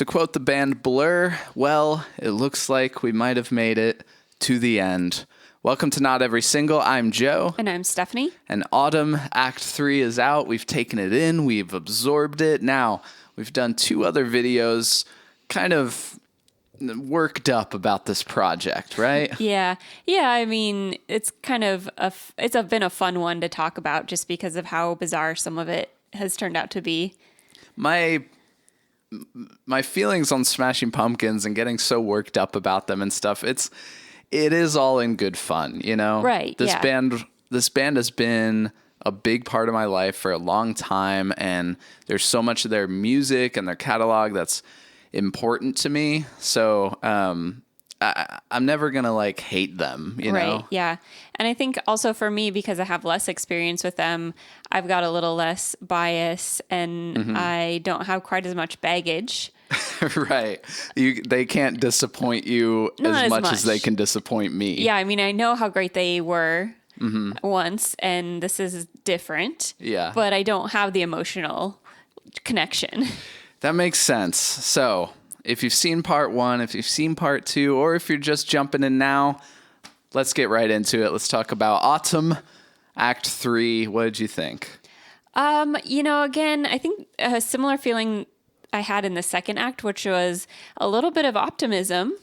To quote the band Blur, well, it looks like we might have made it to the end. Welcome to Not Every Single. I'm Joe. And I'm Stephanie. And Autumn Act 3 is out. We've taken it in. We've absorbed it. Now, we've done 2 other videos kind of worked up about this project, right? Yeah. I mean, it's kind of been a fun one to talk about just because of how bizarre some of it has turned out to be. My feelings on Smashing Pumpkins and getting so worked up about them and stuff, it is all in good fun, you know? Right. This band has been a big part of my life for a long time, and there's so much of their music and their catalog that's important to me. So I'm never gonna hate them, you know? Right. Yeah. And I think also for me, because I have less experience with them, I've got a little less bias and I don't have quite as much baggage. Right. They can't disappoint you as much as they can disappoint me. Yeah. I mean, I know how great they were once, and this is different. Yeah. But I don't have the emotional connection. That makes sense. So if you've seen part 1, if you've seen part 2, or if you're just jumping in now, let's get right into it. Let's talk about ATUM Act 3. What did you think? Again, I think a similar feeling I had in the second act, which was a little bit of optimism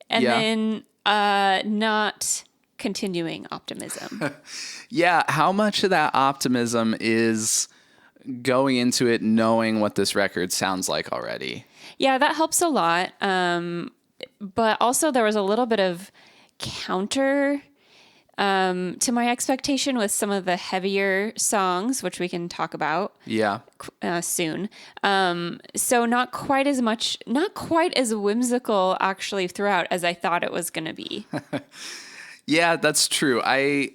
and then not continuing optimism. Yeah. How much of that optimism is going into it knowing what this record sounds like already? Yeah, that helps a lot. But also there was a little bit of counter to my expectation with some of the heavier songs, which we can talk about soon. So not quite as whimsical actually throughout as I thought it was going to be. Yeah, that's true. I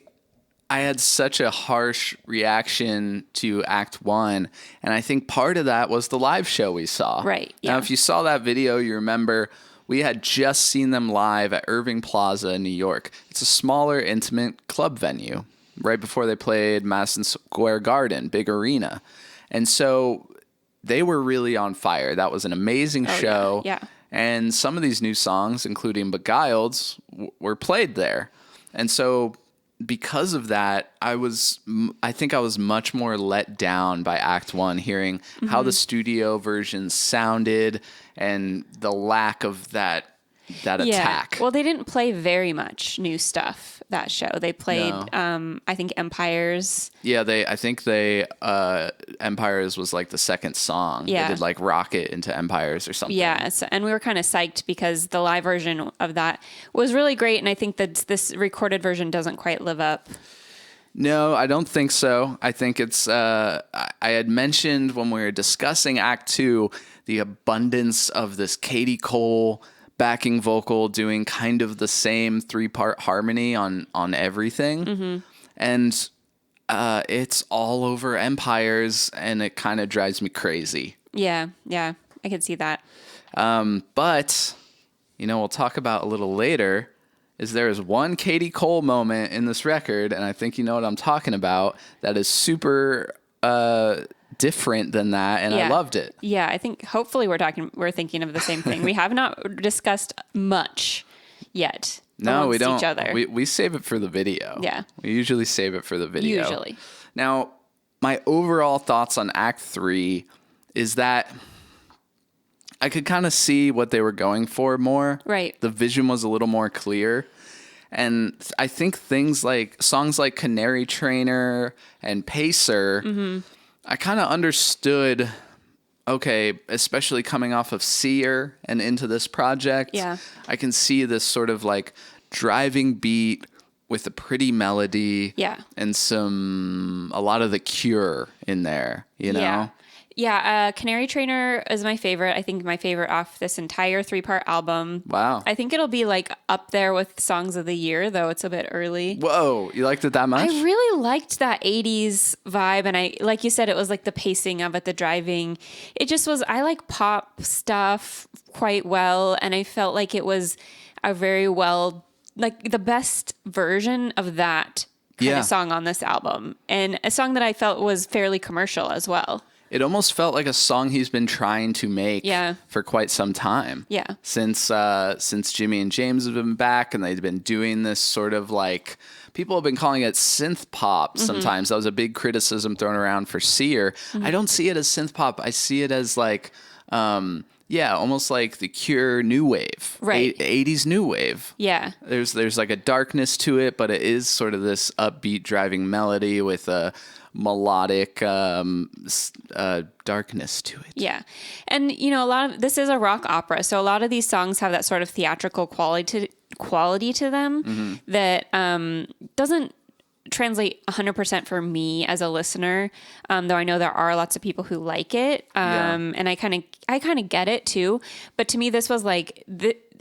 had such a harsh reaction to Act 1, and I think part of that was the live show we saw. Right, yeah. Now, if you saw that video, you remember we had just seen them live at Irving Plaza in New York. It's a smaller, intimate club venue right before they played Madison Square Garden, big arena. And so they were really on fire. That was an amazing show. Yeah. And some of these new songs, including Beguiled, were played there. And so because of that, I think I was much more let down by Act 1, hearing how the studio version sounded and the lack of that attack. Well, they didn't play very much new stuff that show. They played, I think, Empires. Yeah, I think Empires was like the second song. Yeah. They did Rocket into Empires or something. Yeah, and we were kind of psyched because the live version of that was really great, and I think that this recorded version doesn't quite live up. No, I don't think so. I think it's, I had mentioned when we were discussing Act 2, the abundance of this Katie Cole backing vocal doing kind of the same 3-part harmony on everything. And it's all over Empires, and it kind of drives me crazy. Yeah, I could see that. But, we'll talk about a little later, is there is one Katie Cole moment in this record, and I think you know what I'm talking about, that is super different than that, and I loved it. Yeah, I think hopefully we're thinking of the same thing. We have not discussed much yet. No, we don't. Each other. We save it for the video. Yeah. We usually save it for the video. Usually. Now, my overall thoughts on Act 3 is that I could kind of see what they were going for more. Right. The vision was a little more clear. And I think songs like Canary Trainer and Pacer, I kind of understood, okay, especially coming off of Seer and into this project, I can see this sort of driving beat with a pretty melody and a lot of The Cure in there, you know? Yeah, Canary Trainer is my favorite. I think my favorite off this entire 3-part album. Wow. I think it'll be up there with Songs of the Year, though it's a bit early. Whoa, you liked it that much? I really liked that 80s vibe, and like you said, it was the pacing of it, the driving. It just was, I like pop stuff quite well, and I felt like it was a very well, the best version of that kind of song on this album, and a song that I felt was fairly commercial as well. It almost felt like a song he's been trying to make for quite some time. Yeah. Since Jimmy and James have been back, and they've been doing this sort of like, people have been calling it synth pop sometimes. That was a big criticism thrown around for Seer. I don't see it as synth pop. I see it as like, almost like the Cure new wave, right? 80s new wave. Yeah. There's like a darkness to it, but it is sort of this upbeat driving melody with a melodic darkness to it. Yeah. And, you know, this is a rock opera. So a lot of these songs have that sort of theatrical quality to them that doesn't translate 100% for me as a listener, though I know there are lots of people who like it, and I kind of get it too. But to me, this was like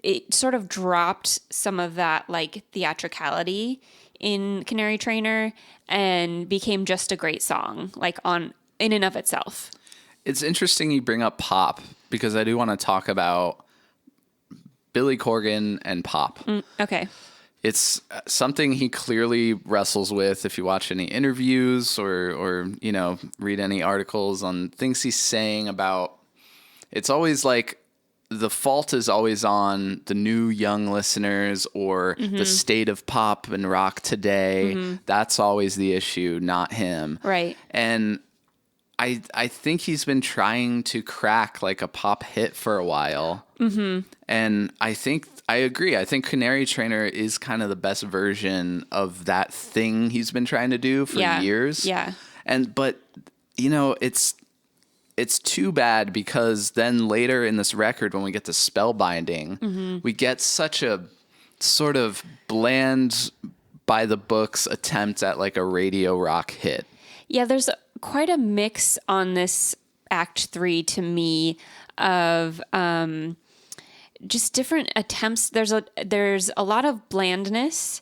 it sort of dropped some of that like theatricality in Canary Trainer and became just a great song, like in and of itself. It's interesting you bring up pop, because I do want to talk about Billy Corgan and pop. Okay. It's something he clearly wrestles with. If you watch any interviews or you know, read any articles on things he's saying about, it's always like the fault is always on the new young listeners or the state of pop and rock today. That's always the issue, not him. Right. And I think he's been trying to crack like a pop hit for a while. And I agree. I think Canary Trainer is kind of the best version of that thing he's been trying to do for years. Yeah. But you know, it's too bad, because then later in this record, when we get to Spellbinding, we get such a sort of bland, by the books attempt at like a radio rock hit. Yeah, there's quite a mix on this Act 3 to me of just different attempts. There's a lot of blandness,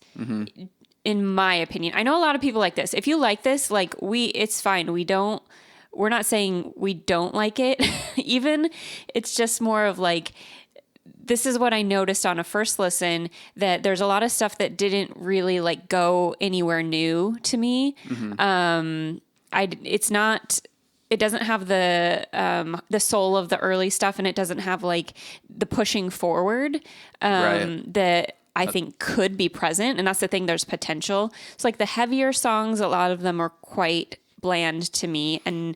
in my opinion. I know a lot of people like this. If you like this, like it's fine. We're not saying we don't like it. Even it's just more of like, this is what I noticed on a first listen, that there's a lot of stuff that didn't really like go anywhere new to me. It doesn't have the soul of the early stuff, and it doesn't have like the pushing forward that I think could be present. And that's the thing, there's potential. It's like the heavier songs, a lot of them are quite bland to me, and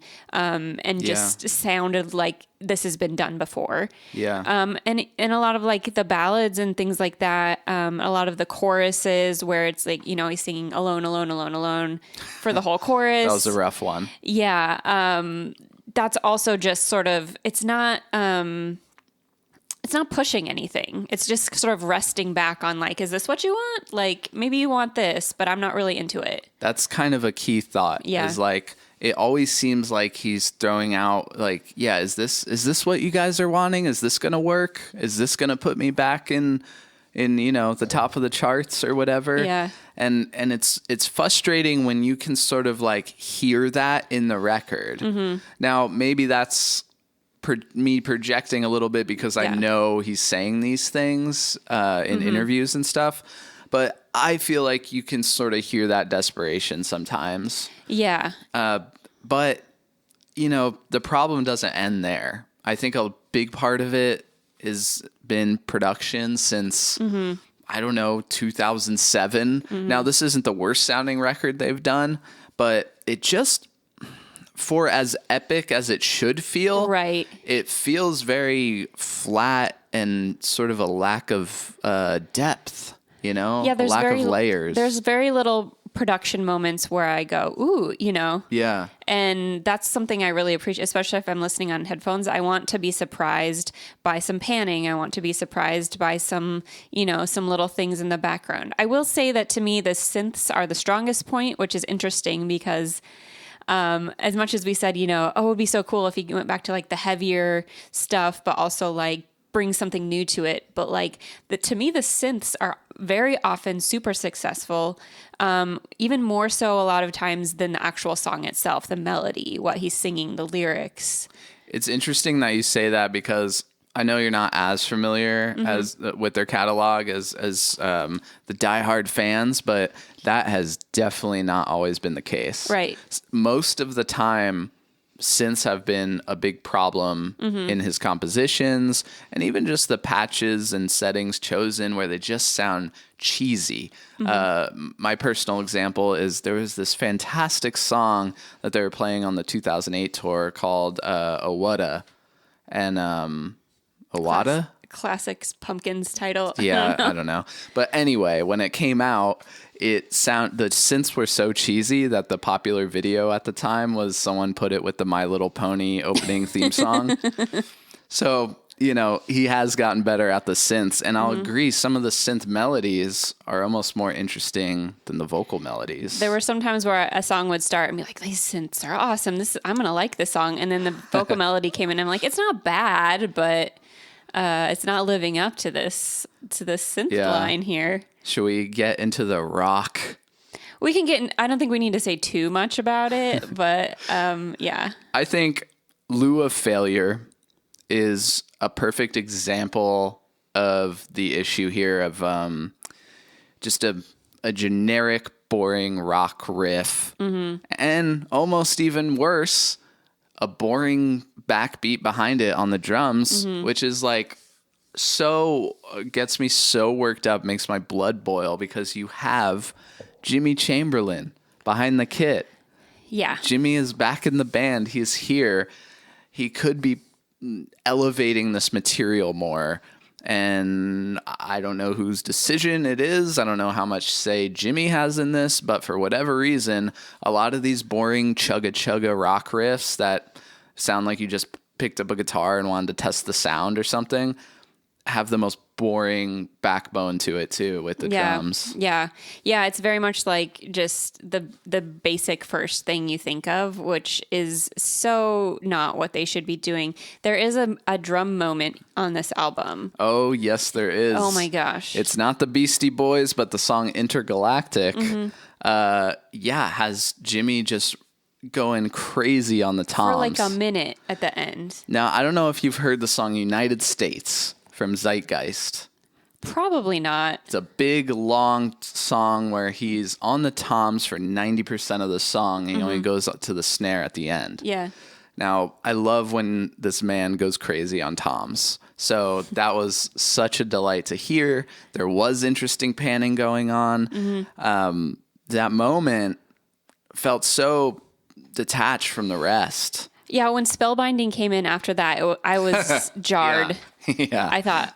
just sounded like this has been done before. And a lot of like the ballads and things like that, a lot of the choruses where it's like, you know, he's singing alone, alone, alone, alone for the whole chorus. That was a rough one. That's also just sort of, it's not pushing anything. It's just sort of resting back on like, is this what you want? Like, maybe you want this, but I'm not really into it. That's kind of a key thought. Is like, it always seems like he's throwing out like, is this what you guys are wanting? Is this going to work? Is this going to put me back in, you know, the top of the charts or whatever? And it's frustrating when you can sort of like hear that in the record. Now, maybe that's me projecting a little bit, because I know he's saying these things in interviews and stuff, but I feel like you can sort of hear that desperation sometimes. But you know, the problem doesn't end there. I think a big part of it has been production since I don't know, 2007. Now, this isn't the worst sounding record they've done, but it just, for as epic as it should feel, it feels very flat and sort of a lack of depth, you know, a lack of layers. There's very little production moments where I go, ooh, you know. And that's something I really appreciate, especially if I'm listening on headphones. I want to be surprised by some panning. I want to be surprised by some, you know, some little things in the background. I will say that to me, the synths are the strongest point, which is interesting because as much as we said, you know, oh, it would be so cool if he went back to like the heavier stuff, but also like bring something new to it. But like to me, the synths are very often super successful, even more so a lot of times than the actual song itself, the melody, what he's singing, the lyrics. It's interesting that you say that, because I know you're not as familiar as with their catalog as the diehard fans, but that has definitely not always been the case. Right. Most of the time, synths have been a big problem in his compositions, and even just the patches and settings chosen where they just sound cheesy. My personal example is there was this fantastic song that they were playing on the 2008 tour called Owada, and Owada? Classics Pumpkins title. Yeah, I don't know. But anyway, when it came out, the synths were so cheesy that the popular video at the time was someone put it with the My Little Pony opening theme song. So, he has gotten better at the synths, and I'll agree some of the synth melodies are almost more interesting than the vocal melodies. There were some times where a song would start and be like, these synths are awesome. I'm going to like this song. And then the vocal melody came in and I'm like, it's not bad, but it's not living up to this synth line here. Should we get into the rock? We can get in, I don't think we need to say too much about it, but yeah. I think Lieu of Failure is a perfect example of the issue here of just a generic, boring rock riff. And almost even worse, a boring backbeat behind it on the drums, which is like gets me so worked up, makes my blood boil, because you have Jimmy Chamberlin behind the kit. Yeah. Jimmy is back in the band. He's here. He could be elevating this material more. And I don't know whose decision it is. I don't know how much say Jimmy has in this, but for whatever reason, a lot of these boring chugga rock riffs that sound like you just picked up a guitar and wanted to test the sound or something have the most boring backbone to it too, with the drums. Yeah. It's very much like just the basic first thing you think of, which is so not what they should be doing. There is a drum moment on this album. Oh yes, there is. Oh my gosh. It's not the Beastie Boys, but the song Intergalactic has Jimmy just going crazy on the toms. For like a minute at the end. Now, I don't know if you've heard the song United States from Zeitgeist. Probably not. It's a big, long song where he's on the toms for 90% of the song, and he only goes up to the snare at the end. Yeah. Now, I love when this man goes crazy on toms. So that was such a delight to hear. There was interesting panning going on. That moment felt so detached from the rest. Yeah, when Spellbinding came in after that, I was jarred. Yeah. I thought,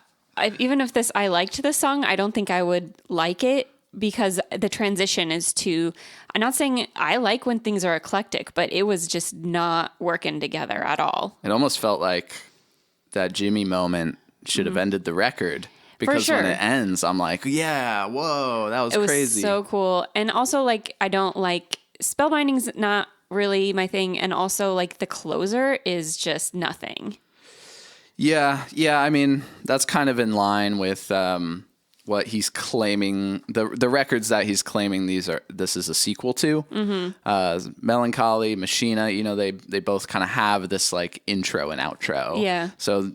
even if I liked this song, I don't think I would like it, because the transition is too, I'm not saying I like when things are eclectic, but it was just not working together at all. It almost felt like that Jimmy moment should have ended the record. Because when it ends, I'm like, yeah, whoa, that was crazy. It was so cool. And also, like, I don't like, Spellbinding's not really my thing, and also like the closer is just nothing. Yeah, I mean, that's kind of in line with what he's claiming, the records that he's claiming this is a sequel to. Melancholy, Machina, they both kind of have this like intro and outro. Yeah. So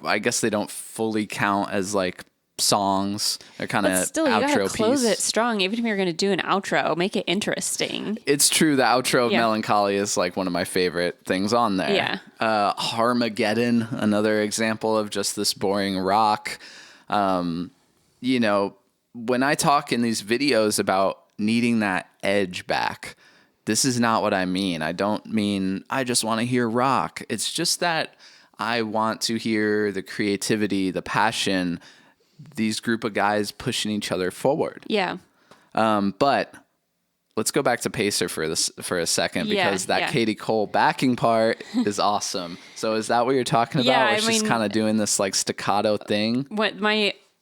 I guess they don't fully count as like songs. They're kind of outro piece. Still, you gotta close it strong. Even if you're gonna do an outro, make it interesting. It's true. The outro of Melancholy is like one of my favorite things on there. Yeah. Harmageddon, another example of just this boring rock. When I talk in these videos about needing that edge back, this is not what I mean. I don't mean I just want to hear rock. It's just that I want to hear the creativity, the passion, these group of guys pushing each other forward. Yeah. But let's go back to Pacer for a second, because that Katie Cole backing part is awesome. So is that what you're talking about? Yeah, It's just kind of doing this like staccato thing.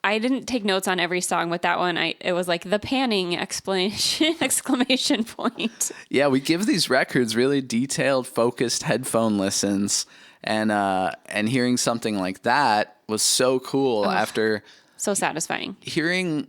I didn't take notes on every song with that one. It was like the panning exclamation point. Yeah, we give these records really detailed, focused headphone listens, and hearing something like that was so cool. After so satisfying. Hearing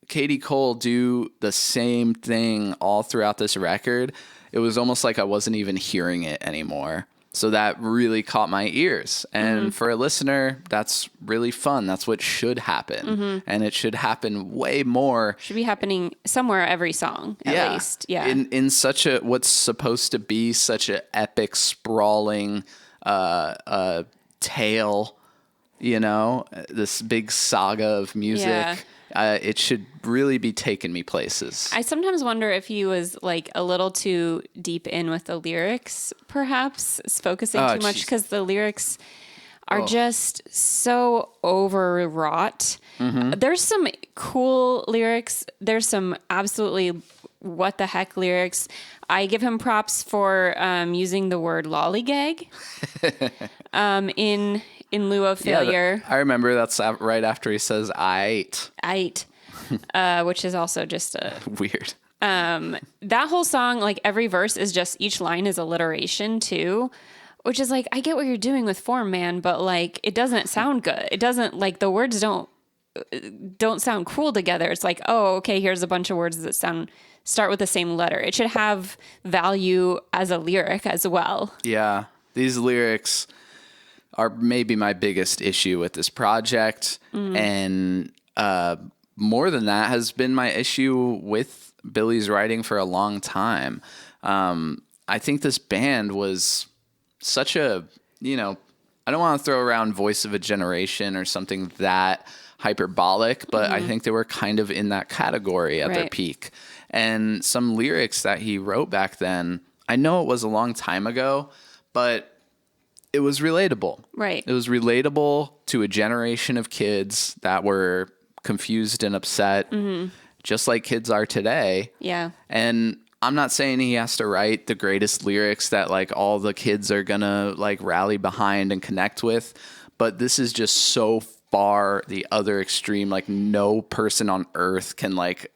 Katie Cole do the same thing all throughout this record, it was almost like I wasn't even hearing it anymore. So that really caught my ears. And for a listener, that's really fun. That's what should happen. And it should happen way more. Should be happening somewhere every song, at least. Yeah. In such a, what's supposed to be such an epic, sprawling tale, you know, this big saga of music. Yeah. It should really be taking me places. I sometimes wonder if he was like a little too deep in with the lyrics, perhaps focusing too much, because the lyrics are just so overwrought. There's some cool lyrics. There's some absolutely what the heck lyrics. I give him props for using the word lollygag in lieu of failure. I remember that's right after he says "aight." Aight. Which is also just a Weird. that whole song, like every verse is just, each line is alliteration too, which is like, I get what you're doing with form, man, but like it doesn't sound good. It doesn't, like, the words don't sound cool together. It's like, oh, okay, here's a bunch of words that start with the same letter. It should have value as a lyric as well. Yeah, these lyrics are maybe my biggest issue with this project, and more than that has been my issue with Billy's writing for a long time. I think this band was such a, you know, I don't want to throw around voice of a generation or something that hyperbolic, but I think they were kind of in that category at their peak. And some lyrics that he wrote back then, I know it was a long time ago, but it was relatable. Right. It was relatable to a generation of kids that were confused and upset, just like kids are today. Yeah. And I'm not saying he has to write the greatest lyrics that like all the kids are gonna like rally behind and connect with, but this is just so far the other extreme. Like no person on earth can like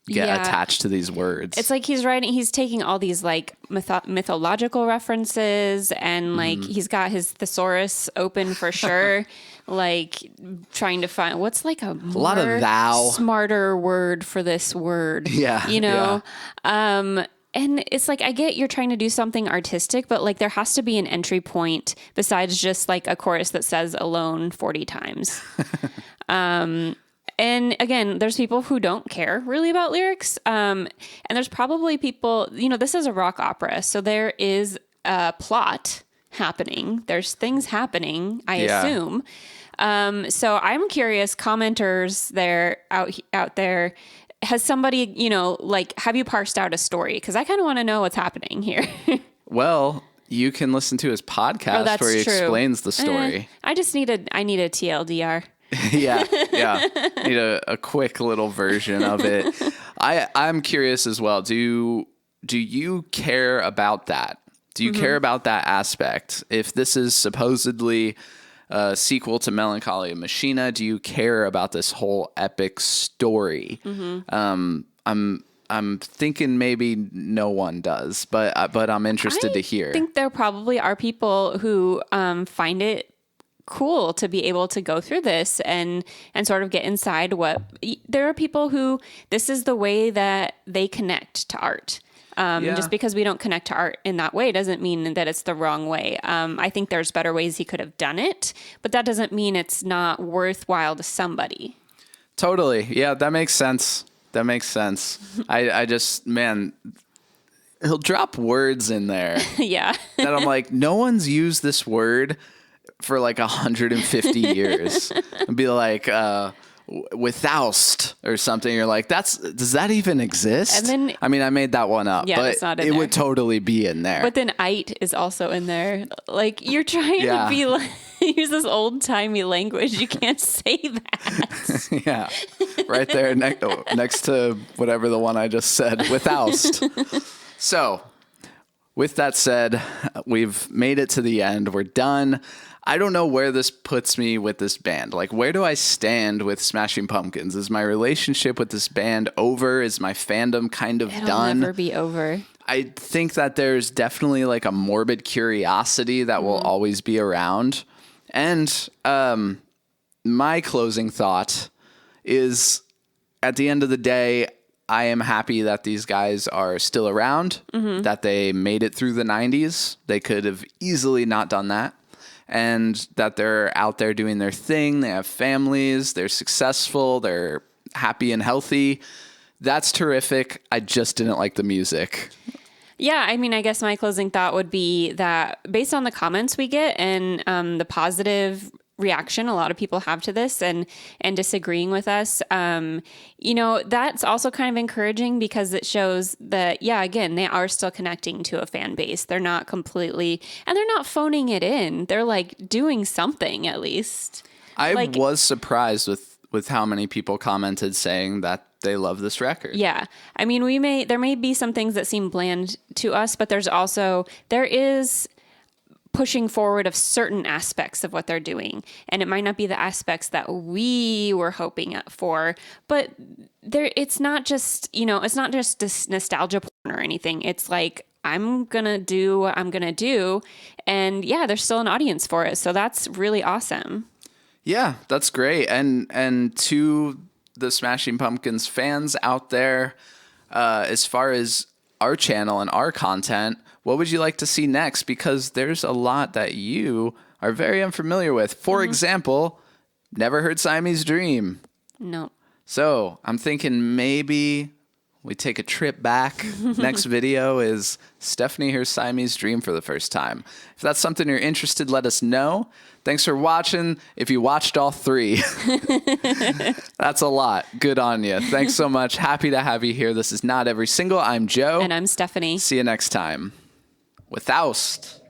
get attached to these words. It's like he's taking all these like mythological references, and like he's got his thesaurus open for sure. Like trying to find what's like a lot of thou, smarter word for this word. Yeah. You know? Yeah. And it's like, I get you're trying to do something artistic, but like there has to be an entry point besides just like a chorus that says alone 40 times. And again, there's people who don't care really about lyrics. And there's probably people, you know, this is a rock opera, so there is a plot happening. There's things happening, I assume. So I'm curious, commenters there out there, has somebody, you know, like, have you parsed out a story? Because I kind of want to know what's happening here. Well, you can listen to his podcast where he explains the story. I need a TLDR. yeah. Need a quick little version of it. I'm curious as well. Do you care about that? Do you care about that aspect? If this is supposedly a sequel to Melancholia Machina, do you care about this whole epic story? I'm thinking maybe no one does, but I'm interested to hear. I think there probably are people who find it cool to be able to go through this and sort of get inside there are people who this is the way that they connect to art. Just because we don't connect to art in that way doesn't mean that it's the wrong way. I think there's better ways he could have done it, but that doesn't mean it's not worthwhile to somebody. Totally. Yeah, that makes sense. I just, man, he'll drop words in there. Yeah. That I'm like, no one's used this word for like 150 years. And be like, withoust or something. You're like, does that even exist? And then, I mean, I made that one up, but it's not in it there. would totally be in there. But then "ite" is also in there. Like, you're trying to be like, use this old timey language. You can't say that. Yeah. Right there next to whatever the one I just said, withoust. So with that said, we've made it to the end. We're done. I don't know where this puts me with this band. Like, where do I stand with Smashing Pumpkins? Is my relationship with this band over? Is my fandom kind of done? It'll never be over. I think that there's definitely like a morbid curiosity that will always be around. And my closing thought is, at the end of the day, I am happy that these guys are still around, that they made it through the 90s. They could have easily not done that. And that they're out there doing their thing. They have families. They're successful. They're happy and healthy. That's terrific. I just didn't like the music. Yeah, I mean, I guess my closing thought would be that based on the comments we get and the positive reaction a lot of people have to this and disagreeing with us, that's also kind of encouraging because it shows that, yeah, again, they are still connecting to a fan base. They're not completely, and they're not phoning it in. They're like doing something at least. I was surprised with how many people commented saying that they love this record. Yeah. I mean, there may be some things that seem bland to us, but there is pushing forward of certain aspects of what they're doing. And it might not be the aspects that we were hoping for, but it's not just this nostalgia porn or anything. It's like, I'm going to do what I'm going to do. And yeah, there's still an audience for it. So that's really awesome. Yeah, that's great. And to the Smashing Pumpkins fans out there, as far as our channel and our content, what would you like to see next? Because there's a lot that you are very unfamiliar with. For example, never heard Siamese Dream. No. So I'm thinking maybe we take a trip back. Next video is Stephanie hears Siamese Dream for the first time. If that's something you're interested, let us know. Thanks for watching. If you watched all 3, that's a lot. Good on you. Thanks so much. Happy to have you here. This is Not Every Single. I'm Joe. And I'm Stephanie. See you next time. With Oust.